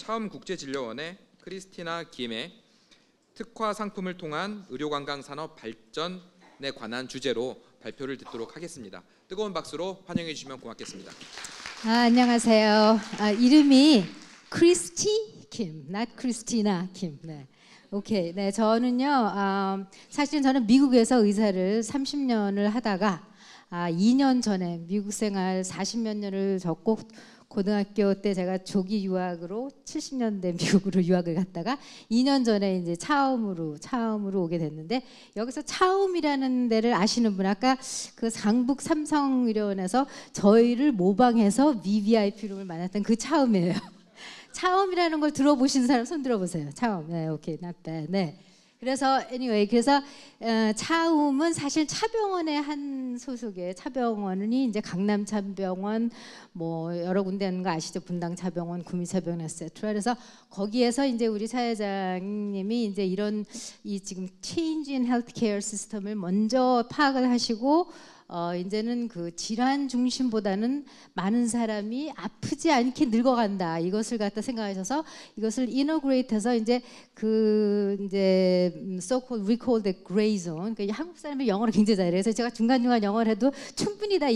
차움국제진료원의 크리스티나 김의 특화 상품을 통한 의료관광 산업 발전에 관한 주제로 발표를 듣도록 하겠습니다. 뜨거운 박수로 환영해 주시면 고맙겠습니다. 안녕하세요. 이름이 크리스티 김, not 크리스티나 김. 네. 오케이. 네, 저는요. 사실은 저는 미국에서 의사를 30년을 하다가 2년 전에 미국 생활 40몇 년을 적고 고등학교 때 제가 조기 유학으로 70년대 미국으로 유학을 갔다가 2년 전에 이제 차움으로 오게 됐는데, 여기서 차움이라는 데를 아시는 분, 아까 그 강북 삼성의료원에서 저희를 모방해서 VVIP룸을 만났던 그 차움이에요. 차움이라는 걸 들어보신 사람 손 들어보세요. 차움. 네, 오케이, not bad. 네. 그래서 anyway, 그래서 차움은 사실 차병원의 한 소속의, 차병원이 이제 강남 차병원 뭐 여러 군데 있는 거 아시죠? 분당 차병원, 구미 차병원, etc. 그래서 거기에서 이제 우리 사회자님이 이제 이런 이 지금 change in healthcare 시스템을 먼저 파악을 하시고, 이제는 그 질환 중심보다는 많은 사람이 아프지 않게 늙어간다, 이것을 갖다 생각하셔서 이것을 inaugurate해서 이제 그 이제 so-called we call the gray zone. 그러니까 한국 사람이 영어를 굉장히 잘해요. 그래서 제가 중간중간 영어를 해도 충분히 다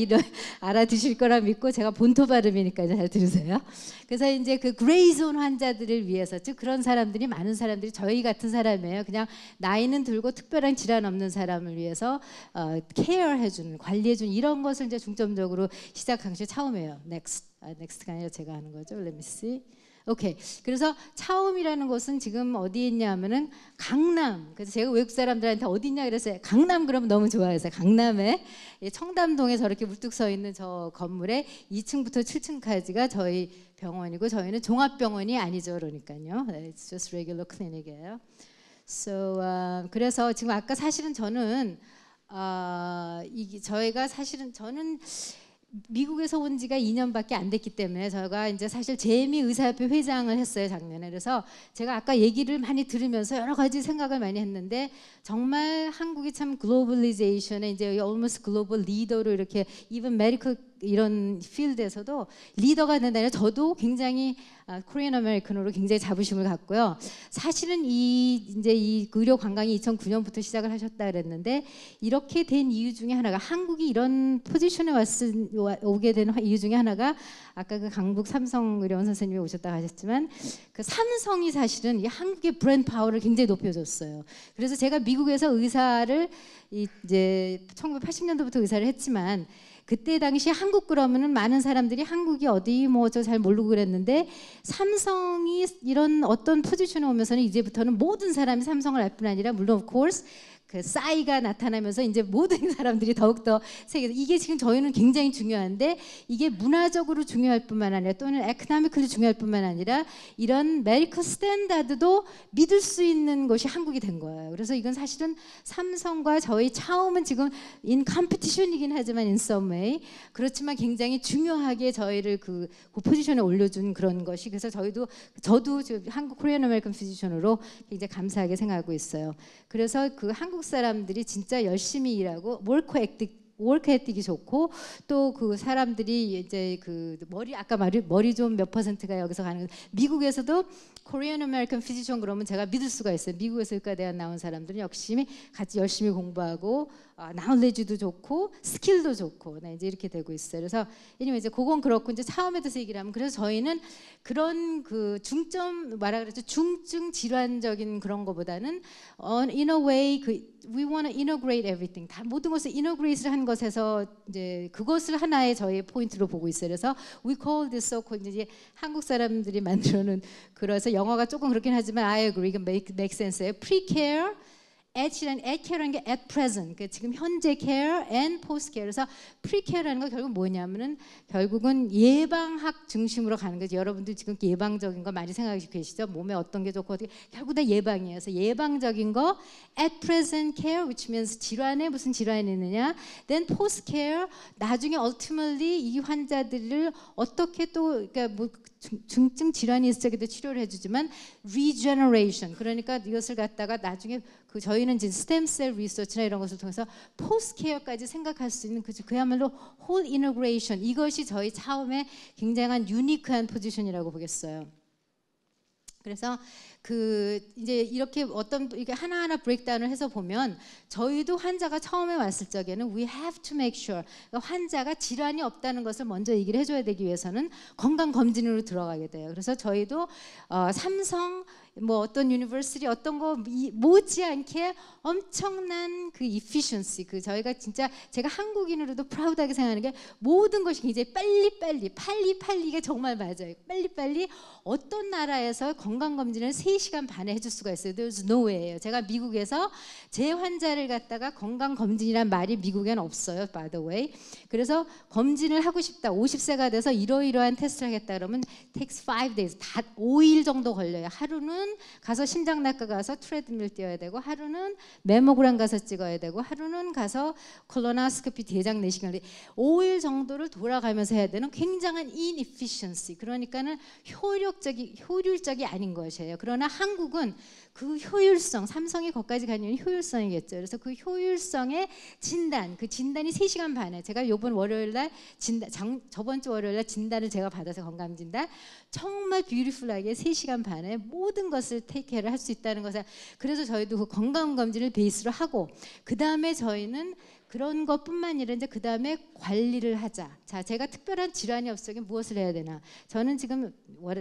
알아두실 거라 믿고, 제가 본토 발음이니까 잘 들으세요. 그래서 이제 그 gray zone 환자들을 위해서, 즉 그런 사람들이, 많은 사람들이 저희 같은 사람이에요. 그냥 나이는 들고 특별한 질환 없는 사람을 위해서 케어해주는, 관리해주는 이런 것을 이제 중점적으로 시작한 것이 차움이에요. 넥스트가 아니라 제가 하는 거죠. Let me see. 오케이. 그래서 차움이라는 곳은 지금 어디에 있냐 하면은 강남. 그래서 제가 외국 사람들한테 어디 있냐 그랬어요. 강남 그러면 너무 좋아해서 강남에 청담동에 저렇게 물뚝 서 있는 저 건물에 2층부터 7층까지가 저희 병원이고, 저희는 종합병원이 아니죠. 그러니까요. It's just regular clinic이에요. So 그래서 지금 아까 사실은 저는 이게 저희가 사실은 저는 미국에서 온 지가 2년밖에 안 됐기 때문에, 제가 이제 사실 재미의사협회 회장을 했어요, 작년에. 그래서 제가 아까 얘기를 많이 들으면서 여러 가지 생각을 많이 했는데, 정말 한국이 참 글로벌리제이션에 이제 almost 글로벌 리더로 이렇게 even 메디컬 이런 필드에서도 리더가 된다면, 저도 굉장히 코리안 아메리칸으로 굉장히 자부심을 갖고요. 사실은 이제 이 의료 관광이 2009년부터 시작을 하셨다 그랬는데, 이렇게 된 이유 중에 하나가, 한국이 이런 포지션에 오게 된 이유 중에 하나가, 아까 그 강북 삼성의료원 선생님이 오셨다고 하셨지만, 그 삼성이 사실은 이 한국의 브랜드 파워를 굉장히 높여줬어요. 그래서 제가 미국에서 의사를 이제 1980년도부터 의사를 했지만, 그때 당시 한국 그러면은 많은 사람들이 한국이 어디 뭐 저 잘 모르고 그랬는데, 삼성이 이런 어떤 포지션에 오면서는 이제부터는 모든 사람이 삼성을 알 뿐 아니라, 물론 of course 그 싸이가 나타나면서 이제 모든 사람들이 더욱더 세계에서, 이게 지금 저희는 굉장히 중요한데, 이게 문화적으로 중요할 뿐만 아니라, 또는 에코노미컬리 중요할 뿐만 아니라, 이런 메디컬 스탠다드도 믿을 수 있는 것이 한국이 된 거예요. 그래서 이건 사실은 삼성과 저희 차움은 지금 in competition이긴 하지만 in some way, 그렇지만 굉장히 중요하게 저희를 그 포지션에 올려준 그런 것이, 그래서 저도 한국 코리안 아메리칸 피지션으로 굉장히 감사하게 생각하고 있어요. 그래서 그 한국 사람들이 진짜 열심히 일하고 워크 에틱이 좋고, 또 그 사람들이 이제 그 아까 머리 좀 몇 %가 여기서 가는, 미국에서도 코리안 아메리칸 피지션 그러면 제가 믿을 수가 있어요. 미국에서 의과대학 나온 사람들은 같이 열심히 공부하고 나울레지도 좋고 스킬도 좋고, 네, 이제 이렇게 되고 있어요. 그래서 이제 그건 그렇고, 이제 차움에 대해서 얘기를 하면, 그래서 저희는 그런 그 중증 질환적인 그런 거보다는 in a way we want to integrate everything, 다 모든 것을 integrate를 한 것에서 이제 그것을 하나의 저희 포인트로 보고 있어요. 그래서 we call this so-called, 이제 한국 사람들이 만들어놓은, 그래서 영어가 조금 그렇긴 하지만 I agree, 이건 make sense예요. pre-care, atcare라는 게 at present, 그 지금 현재 care and post care. 그래서 pre-care라는 거 결국 뭐냐면은, 결국은 예방학 중심으로 가는 거죠. 여러분들 지금 예방적인 거 많이 생각하시고 계시죠? 몸에 어떤 게 좋고 어떻게, 결국 다 예방이에요. 그래서 예방적인 거 at present care, which means 질환에 무슨 질환이 있느냐. then post care, 나중에 ultimately 이 환자들을 어떻게 또, 그러니까 뭐 중증 질환이 있을 적에도 치료를 해주지만 regeneration, 그러니까 이것을 갖다가 나중에 그 저희는 이제 스템셀 리서치나 이런 것을 통해서 포스트 케어까지 생각할 수 있는 그야말로 whole integration, 이것이 저희 차움의 굉장한 유니크한 포지션이라고 보겠어요. 그래서 그 이제 이렇게 어떤 이게 하나하나 브레이크다운을 해서 보면 저희도 환자가 처음에 왔을 적에는 we have to make sure 그러니까 환자가 질환이 없다는 것을 먼저 얘기를 해줘야 되기 위해서는 건강 검진으로 들어가게 돼요. 그래서 저희도 삼성 뭐 어떤 유니버시티 어떤 거 못지않게 엄청난 그 efficiency 그 저희가 진짜 제가 한국인으로도 프라우드하게 생각하는 게 모든 것이 굉장히 빨리가 정말 맞아요. 빨리빨리 어떤 나라에서 건강검진을 3시간 반에 해줄 수가 있어요. There's no way예요. 제가 미국에서 제 환자를 갖다가 건강검진이란 말이 미국에는 없어요. By the way. 그래서 검진을 하고 싶다. 50세가 돼서 이러이러한 테스트를 하겠다 그러면 takes 5 days. 다 5일 정도 걸려요. 하루는 가서 심장내과 가서 트레드밀 뛰어야 되고 하루는 메모그램 가서 찍어야 되고 하루는 가서 콜로노스코피 대장 내시경을 5일 정도를 돌아가면서 해야 되는 굉장한 inefficiency 그러니까는 효율적이 아닌 것이에요. 그러나 한국은 그 효율성, 삼성이 거기까지 가는 효율성이겠죠. 그래서 그 효율성의 진단, 그 진단이 3시간 반에 제가 이번 월요일날 저번 주 월요일날 진단을 제가 받아서 건강진단 정말 뷰티풀하게 3시간 반에 모든 것을 테이크케어를 할 수 있다는 것을 그래서 저희도 그 건강검진을 베이스로 하고 그 다음에 저희는 그런 것뿐만 아니라 이제 그 다음에 관리를 하자. 자, 제가 특별한 질환이 없으면 무엇을 해야 되나? 저는 지금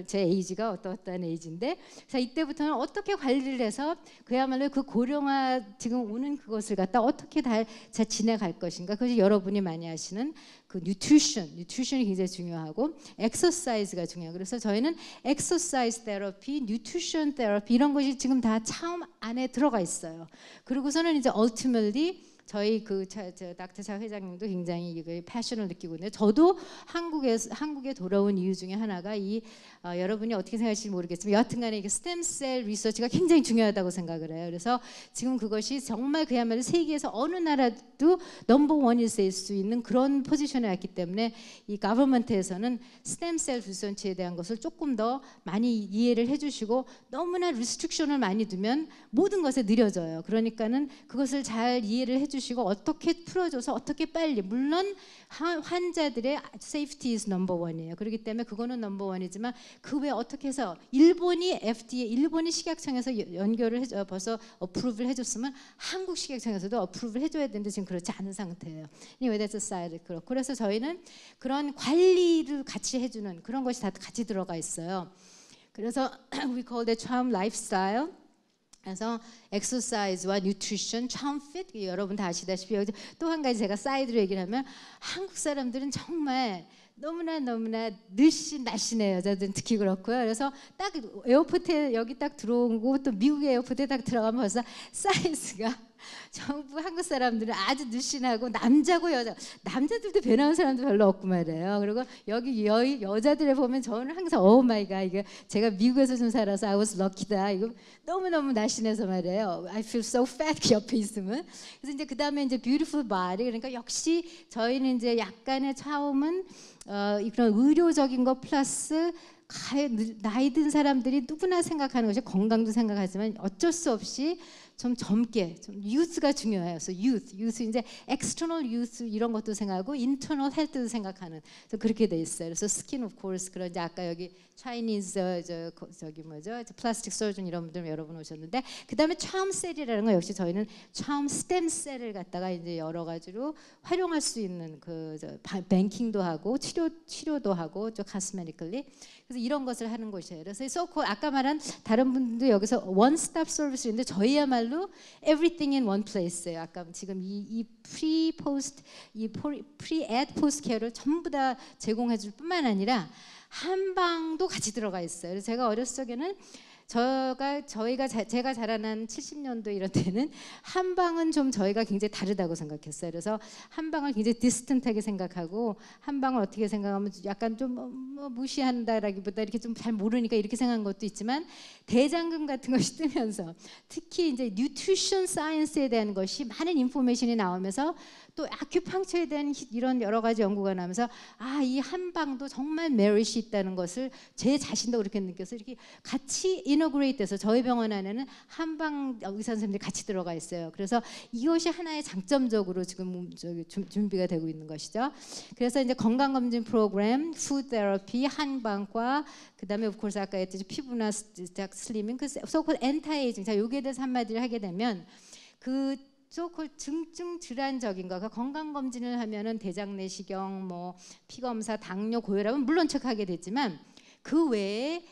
제 에이지가 어떠한 에이지인데, 자 이때부터는 어떻게 관리를 해서 그야말로 그 고령화 지금 오는 그것을 갖다 어떻게 잘 지내갈 것인가? 그것이 여러분이 많이 하시는 그 뉴트리션이 굉장히 중요하고 엑서사이즈가 중요해요. 그래서 저희는 엑서사이즈 테라피, 뉴트리션 테라피 이런 것이 지금 다 차움 안에 들어가 있어요. 그리고서는 이제 ultimately 저희 닥터 차 회장님도 굉장히 이거 패션을 느끼고 있는데 저도 한국에 돌아온 이유 중에 하나가 여러분이 어떻게 생각하실지 모르겠지만 여하튼간에 이게 스템셀 리서치가 굉장히 중요하다고 생각을 해요. 그래서 지금 그것이 정말 그야말로 세계에서 어느 나라도 넘버 원일 수 있는 그런 포지션에 왔기 때문에 이 가버먼트에서는 스템셀 리서치에 대한 것을 조금 더 많이 이해를 해주시고 너무나 리스트릭션을 많이 두면 모든 것에 느려져요. 그러니까는 그것을 잘 이해를 해주시고 어떻게 풀어줘서 어떻게 빨리 물론 환자들의 safety is number one이에요. 그렇기 때문에 그거는 넘버 원이지만 그 외에 어떻게 해서 일본이 식약청에서 연결을 벌써 어프로브를 해줬으면 한국 식약청에서도 어프로브를 해줘야 되는데 지금 그렇지 않은 상태예요. Anyway, that's a side. 그렇고 그래서 저희는 그런 관리를 같이 해주는 그런 것이 다 같이 들어가 있어요. 그래서 we call that charm lifestyle. 그래서 엑서사이즈와 뉴트리션, 참 fit 여러분 다 아시다시피 또 한 가지 제가 사이드로 얘기를 하면 한국 사람들은 정말 너무나 날씬해요. 여자들은 특히 그렇고요. 그래서 딱 에어포트에 여기 딱 들어오고 또 미국의 에어포트에 딱 들어가면 벌써 사이즈가 전부 한국 사람들은 아주 늘씬하고 남자들도 배 나온 사람도 별로 없고 말이에요. 그리고 여기 여자들을 보면 저는 항상 오 마이 갓 이거 제가 미국에서 좀 살아서 I was lucky다. 이거 너무너무 날씬해서 말이에요. I feel so fat 옆에 있으면. 그래서 이제 그다음에 이제 beautiful body 그러니까 역시 저희는 이제 약간의 차움은 그런 의료적인 것 플러스 나이 든 사람들이 누구나 생각하는 것이 건강도 생각하지만 어쩔 수 없이 좀 젊게 좀 youth가 중요해요. 그래서 youth 이제 external youth 이런 것도 생각하고 internal health도 생각하는 그래서 그렇게 돼 있어요. 그래서 skin of course 그런 이제 아까 여기 Chinese 플라스틱 서전 이런 분들 여러분 오셨는데 그다음에 charm셀이라는 거 역시 저희는 charm stem셀을 갖다가 이제 여러 가지로 활용할 수 있는 뱅킹도 하고 치료도 하고 cosmetically 그래서 이런 것을 하는 곳이에요. 그래서 아까 말한 다른 분들도 여기서 one stop 서비스인데 저희야말로 everything in one place예요. 아까 지금 이 pre ad post care를 전부 다 제공해 줄 뿐만 아니라 한방도 같이 들어가 있어요. 그래서 제가 어렸을 적에는 제가 자라난 70년도 이런 때는 한방은 좀 저희가 굉장히 다르다고 생각했어요. 그래서 한방을 굉장히 디스턴트하게 생각하고 한방을 어떻게 생각하면 약간 좀 무시한다라기보다 이렇게 좀 잘 모르니까 이렇게 생각한 것도 있지만 대장금 같은 것이 뜨면서 특히 이제 뉴트리션 사이언스에 대한 것이 많은 인포메이션이 나오면서 또 아큐펑처에 대한 이런 여러 가지 연구가 나면서 이 한방도 정말 메리트 있다는 것을 제 자신도 그렇게 느껴서 이렇게 같이 integrate 돼서 저희 병원 안에는 한방 의사 선생님들이 같이 들어가 있어요. 그래서 이것이 하나의 장점적으로 지금 준비가 되고 있는 것이죠. 그래서 이제 건강검진 프로그램, 푸드 테라피, 한방과 그다음에 of course 아까 했듯이 피부나 슬리밍, 그 so-called anti-aging. 자, 여기에 대해서 한마디를 하게 되면 그 so-called 중증 질환적인 거, 건강검진을 하면은 대장 내시경, 뭐 피검사, 당뇨, 고혈압은 물론 체크하게 되지만 그 외에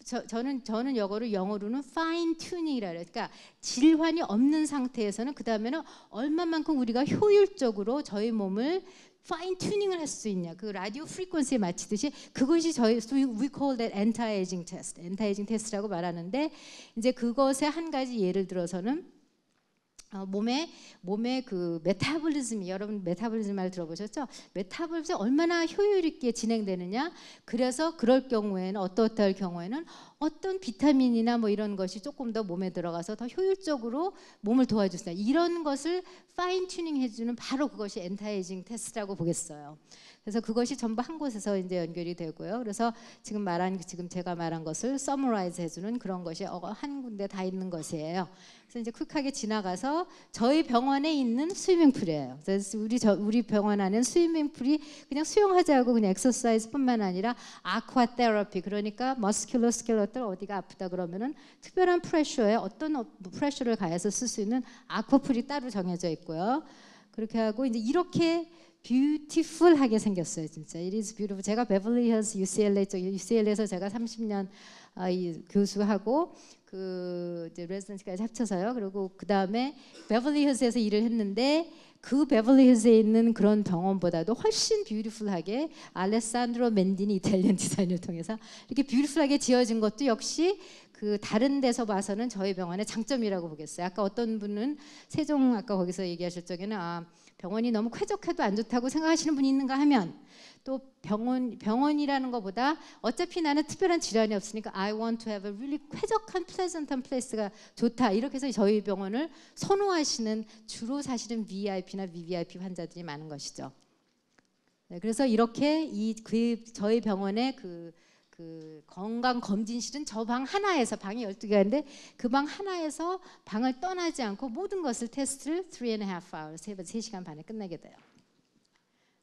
저는 영어로는 fine tuning이라 그래요. 그러니까 질환이 없는 상태에서는 그 다음에는 얼마만큼 우리가 효율적으로 저희 몸을 파인 튜닝을 할 수 있냐, 그 라디오 프리퀀시에 맞추듯이 그것이 we call that anti-aging test, anti-aging test라고 말하는데, 이제 그것의 한 가지 예를 들어서는 몸의 그 메타볼리즘이, 여러분 메타볼리즘 말 들어보셨죠? 메타볼리즘이 얼마나 효율 있게 진행되느냐. 그래서 그럴 경우에는 어떠할 경우에는 어떤 비타민이나 뭐 이런 것이 조금 더 몸에 들어가서 더 효율적으로 몸을 도와주세요. 이런 것을 파인 튜닝 해주는 바로 그것이 엔타이징 테스트라고 보겠어요. 그래서 그것이 전부 한 곳에서 이제 연결이 되고요. 그래서 지금 제가 말한 것을 서머라이즈 해주는 그런 것이 한 군데 다 있는 것이에요. 그래서 이제 퀵하게 지나가서 저희 병원에 있는 스위밍풀이에요. 그래서 우리 병원 안에는 스위밍풀이 그냥 수영하자고 그냥 엑서사이즈뿐만 아니라 아쿠아 테라피, 그러니까 머스큘러스켈레털 어디가 아프다 그러면은 특별한 프레셔에 어떤 프레셔를 가해서 쓸 수 있는 아쿠아풀이 따로 정해져 있고요. 그렇게 하고 이제 이렇게 뷰티풀하게 생겼어요, 진짜. It is beautiful. 제가 베벌리 힐스 UCLA에서 제가 30년 교수하고 그 이제 레지던시까지 합쳐서요. 그리고 그 다음에 베벌리 힐스에서 일을 했는데 그 베벌리 힐스에 있는 그런 병원보다도 훨씬 뷰티풀하게 알레산드로 멘디니 이탈리안 디자인을 통해서 이렇게 뷰티풀하게 지어진 것도 역시 그 다른 데서 봐서는 저희 병원의 장점이라고 보겠어요. 아까 어떤 분은 세종 아까 거기서 얘기하실 적에는 병원이 너무 쾌적해도 안 좋다고 생각하시는 분이 있는가 하면, 또 병원이라는 것보다 어차피 나는 특별한 질환이 없으니까 I want to have a really 쾌적한 pleasant한 place가 좋다, 이렇게 해서 저희 병원을 선호하시는 주로 사실은 VIP나 VVIP 환자들이 많은 것이죠. 네, 그래서 이렇게 저희 병원의 그 건강검진실은 저 방 하나에서, 방이 12개인데 그 방 하나에서 방을 떠나지 않고 모든 것을 테스트를 3.5 hours, 3시간 반에 끝내게 돼요.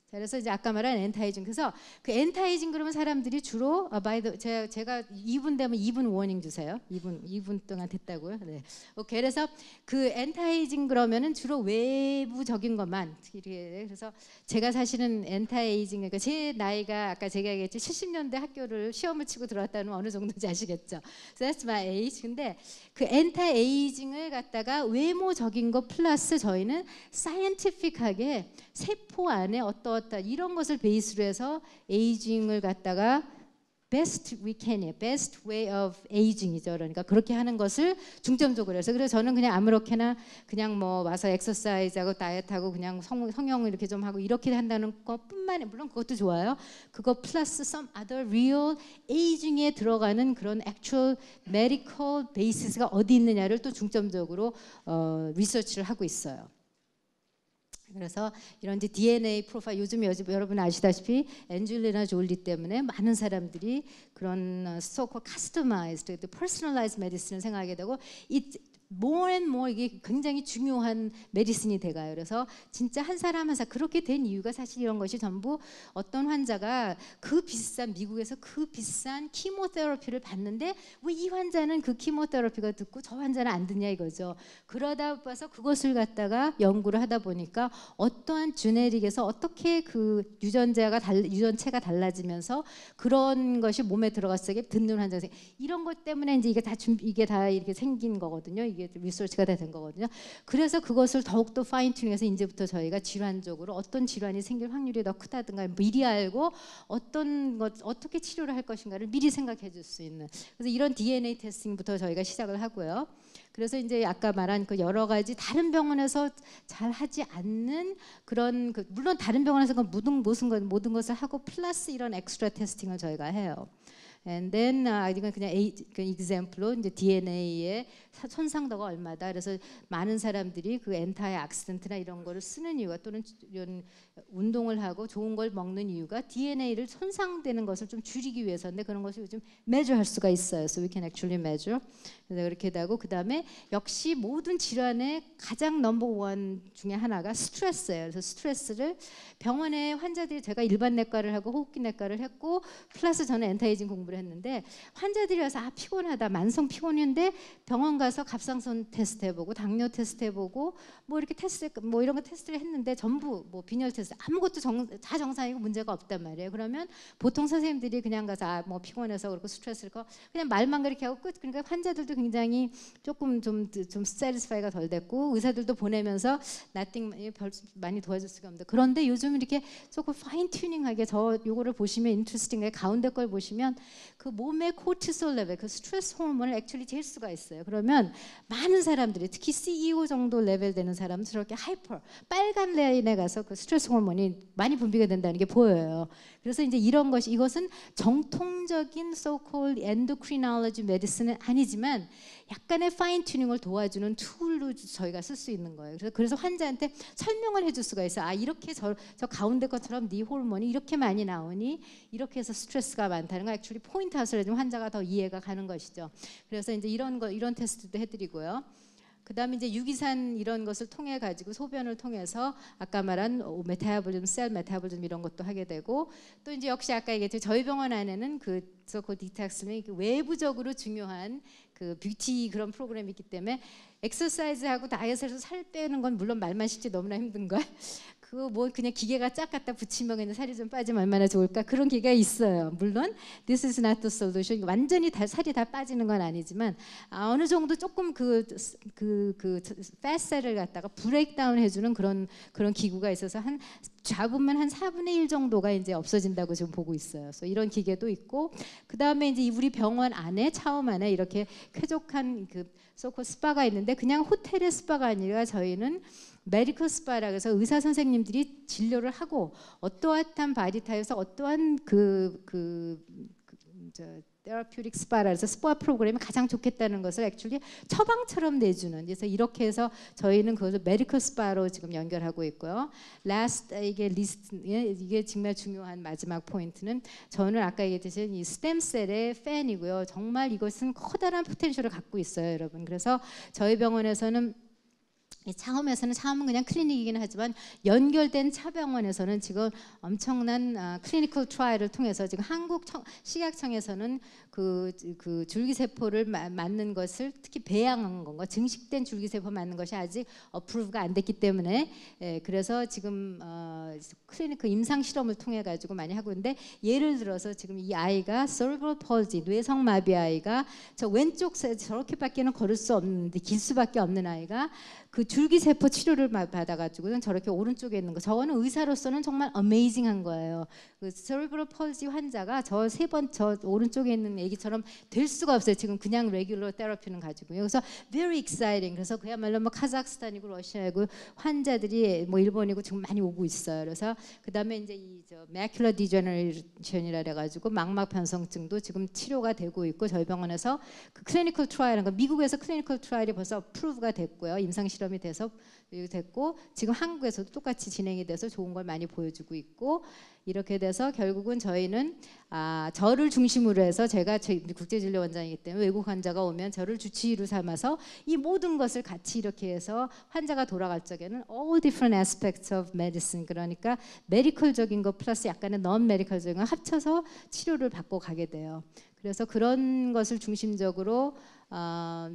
자, 그래서 이제 아까 말한 엔타이징. 그래서 그 엔타이징 그러면 사람들이 주로 제가 2분 되면 2분 워닝 주세요. 2분 동안 됐다고요. 네. 오케이. 그래서 그 엔타이징 그러면은 주로 외부적인 것만. 그래서 제가 사실은 엔타이징, 그러니까 제 나이가 아까 제가 얘기했지 70년대 학교를 시험을 치고 들어왔다는 어느 정도인지 아시겠죠. So that's my age. 근데 그 엔타이징을 갖다가 외모적인 것 플러스 저희는 사이언티픽하게 세포 안에 어떠한 이런 것을 베이스로 해서 에이징을 갖다가 best we can이에요. best way of aging이죠. 그러니까 그렇게 하는 것을 중점적으로 해서, 그래서 저는 그냥 아무렇게나 그냥 뭐 와서 엑서사이즈하고 다이어트하고 그냥 성형을 이렇게 좀 하고 이렇게 한다는 것뿐만, 물론 그것도 좋아요. 그거 플러스 some other real aging에 들어가는 그런 actual medical basis가 어디 있느냐를 또 중점적으로 리서치를 하고 있어요. 그래서 이런 이제 DNA 프로파일, 요즘 여러분 아시다시피 엔젤리나 졸리 때문에 많은 사람들이 그런 so-called customized, personalized medicine을 생각하게 되고 more and more 이게 굉장히 중요한 메디슨이 돼가요. 그래서 진짜 한 사람 한 사람 그렇게 된 이유가 사실 이런 것이 전부 어떤 환자가 미국에서 그 비싼 키모테라피를 받는데 왜 이 환자는 그 키모테라피가 듣고 저 환자는 안 듣냐 이거죠. 그러다 봐서 그것을 갖다가 연구를 하다 보니까 어떠한 주네릭에서 어떻게 그 유전체가 달라지면서 그런 것이 몸에 들어갔을 때 듣는 환자가 이런 것 때문에 이제 이게 다 이렇게 생긴 거거든요. 이게 리서치가 다 된 거거든요. 그래서 그것을 더욱더 파인튜닝해서 이제부터 저희가 질환적으로 어떤 질환이 생길 확률이 더 크다든가 미리 알고 어떻게 치료를 할 것인가를 미리 생각해 줄 수 있는, 그래서 이런 DNA 테스팅부터 저희가 시작을 하고요. 그래서 이제 아까 말한 그 여러 가지 다른 병원에서 잘 하지 않는 그런 물론 다른 병원에서 모든 것을 하고 플러스 이런 엑스트라 테스팅을 저희가 해요. And then 이건 그냥 그 example로 이제 DNA의 손상도가 얼마다. 그래서 많은 사람들이 그 엔타이 악시던트나 이런 거를 쓰는 이유가 또는 이런 운동을 하고 좋은 걸 먹는 이유가 DNA를 손상되는 것을 좀 줄이기 위해서인데 그런 것을 요즘 measure할 수가 있어요. So we can actually measure. 그래서 그렇게 되고 그다음에 역시 모든 질환의 가장 넘버원 중에 하나가 스트레스예요. 그래서 스트레스를 병원에 환자들이 제가 일반 내과를 하고 호흡기 내과를 했고 플러스 저는 엔타이징 공부를 했는데 환자들이 와서 아 피곤하다 만성 피곤인데 병원 가서 갑상선 테스트 해보고 당뇨 테스트 해보고 뭐 이렇게 테스트 뭐 이런 거 테스트를 했는데 전부 뭐 빈혈 테스트 아무것도 다 정상이고 문제가 없단 말이에요. 그러면 보통 선생님들이 그냥 가서 아 뭐 피곤해서 그렇고 스트레스를 그냥 말만 그렇게 하고 끝. 그러니까 환자들도 굉장히 조금 좀 satisfy가 덜 됐고 의사들도 보내면서 nothing 별 많이 도와줄 수가 없는데 그런데 요즘 이렇게 조금 파인 튜닝하게 저 요거를 보시면 인트레스팅하게 가운데 걸 보시면 그 몸의 코르티솔 레벨 그 스트레스 호르몬을 액츄얼리 잴 수가 있어요. 그러면 많은 사람들이 특히 CEO 정도 레벨 되는 사람은 저렇게 하이퍼 빨간 라인에 가서 그 스트레스 호르몬이 많이 분비가 된다는 게 보여요. 그래서 이제 이런 것이 이것은 정통적인 so-called endocrinology medicine은 아니지만 약간의 파인 튜닝을 도와주는 툴로 저희가 쓸 수 있는 거예요. 그래서 환자한테 설명을 해줄 수가 있어요. 아 이렇게 저 가운데 것처럼 네 호르몬이 이렇게 많이 나오니 이렇게 해서 스트레스가 많다는 거 액츄얼리 포인트 아웃을 해주면 환자가 더 이해가 가는 것이죠. 그래서 이제 이런 테스트도 해드리고요. 그다음에 이제 유기산 이런 것을 통해 가지고 소변을 통해서 아까 말한 메타볼리즘, 셀 메타볼리즘 이런 것도 하게 되고 또 이제 역시 아까 얘기했죠 저희 병원 안에는 그 디톡스는 외부적으로 중요한 그 뷰티 그런 프로그램이 있기 때문에 엑서사이즈하고 다이어트에서 살 빼는 건 물론 말만 쉽지 너무나 힘든 걸. 그거 뭐 그냥 기계가 쫙 갖다 붙이면 그냥 살이 좀 빠지면 얼마나 좋을까 그런 기계가 있어요. 물론 this is not the solution. 완전히 살이 다 빠지는 건 아니지만 어느 정도 조금 그 팻셀을 갖다가 브레이크다운 해주는 그런 기구가 있어서 한 잡으면 한 4분의 1 정도가 이제 없어진다고 지금 보고 있어요. 그래서 이런 기계도 있고 그 다음에 이제 우리 병원 안에 차움 안에 이렇게 쾌적한 그 소코 스파가 있는데 그냥 호텔의 스파가 아니라 저희는 메디컬 스파라 그래서 의사 선생님들이 진료를 하고 어떠한 바디 타입에서 어떠한 테라퓨틱 스파라 그래서 스파 프로그램이 가장 좋겠다는 것을 액츄얼리 처방처럼 내주는 그래서 이렇게 해서 저희는 그것을 메디컬 스파로 지금 연결하고 있고요. 이게 정말 중요한 마지막 포인트는 저는 아까 얘기했듯이 이 스템셀의 팬이고요. 정말 이것은 커다란 포텐셜을 갖고 있어요, 여러분. 그래서 저희 병원에서는 차움에서는 그냥 클리닉이긴 하지만 연결된 차병원에서는 지금 엄청난 클리니컬 트라이얼을 통해서 지금 한국 식약청에서는 그 줄기세포를 맞는 것을 특히 배양한 건가 증식된 줄기세포 맞는 것이 아직 어프로브가 안 됐기 때문에 그래서 지금 클리니컬 임상 실험을 통해 가지고 많이 하고 있는데 예를 들어서 지금 이 아이가 cerebral palsy 뇌성마비 아이가 저 왼쪽 저렇게밖에는 걸을 수 없는데 길 수밖에 없는 아이가 그 줄기세포 치료를 받아가지고는 저렇게 오른쪽에 있는 거 저거는 의사로서는 정말 어메이징한 거예요. 그 cerebral palsy 환자가 저 오른쪽에 있는 애기처럼 될 수가 없어요. 지금 그냥 레귤러 테라피는 가지고요. 그래서 very exciting. 그래서 그야말로 뭐 카자흐스탄이고 러시아이고 환자들이 뭐 일본이고 지금 많이 오고 있어요. 그래서 그다음에 이제 macular degeneration이라 그래가지고 망막 변성증도 지금 치료가 되고 있고 저희 병원에서 그 클리니컬 트라이얼 미국에서 클리니컬 트라이얼이 벌써 어프로브가 됐고요. 임상 실험이 돼서 됐고 지금 한국에서도 똑같이 진행이 돼서 좋은 걸 많이 보여주고 있고 이렇게 돼서 결국은 저희는 저를 중심으로 해서 제가 국제진료원장이기 때문에 외국 환자가 오면 저를 주치의로 삼아서 이 모든 것을 같이 이렇게 해서 환자가 돌아갈 적에는 all different aspects of medicine 그러니까 메디컬적인 것 플러스 약간의 non 메디컬적인 거 합쳐서 치료를 받고 가게 돼요. 그래서 그런 것을 중심적으로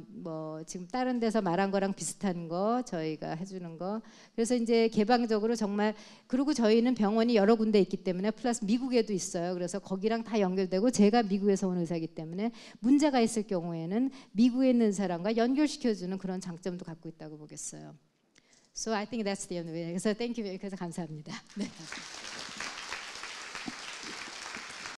뭐 지금 다른 데서 말한 거랑 비슷한 거 저희가 해주는 거 그래서 이제 개방적으로 정말 그리고 저희는 병원이 여러 군데 있기 때문에 플러스 미국에도 있어요. 그래서 거기랑 다 연결되고 제가 미국에서 온 의사이기 때문에 문제가 있을 경우에는 미국에 있는 사람과 연결시켜주는 그런 장점도 갖고 있다고 보겠어요. So I think that's the end of it. 그래서 thank you. 그래서 감사합니다. 네.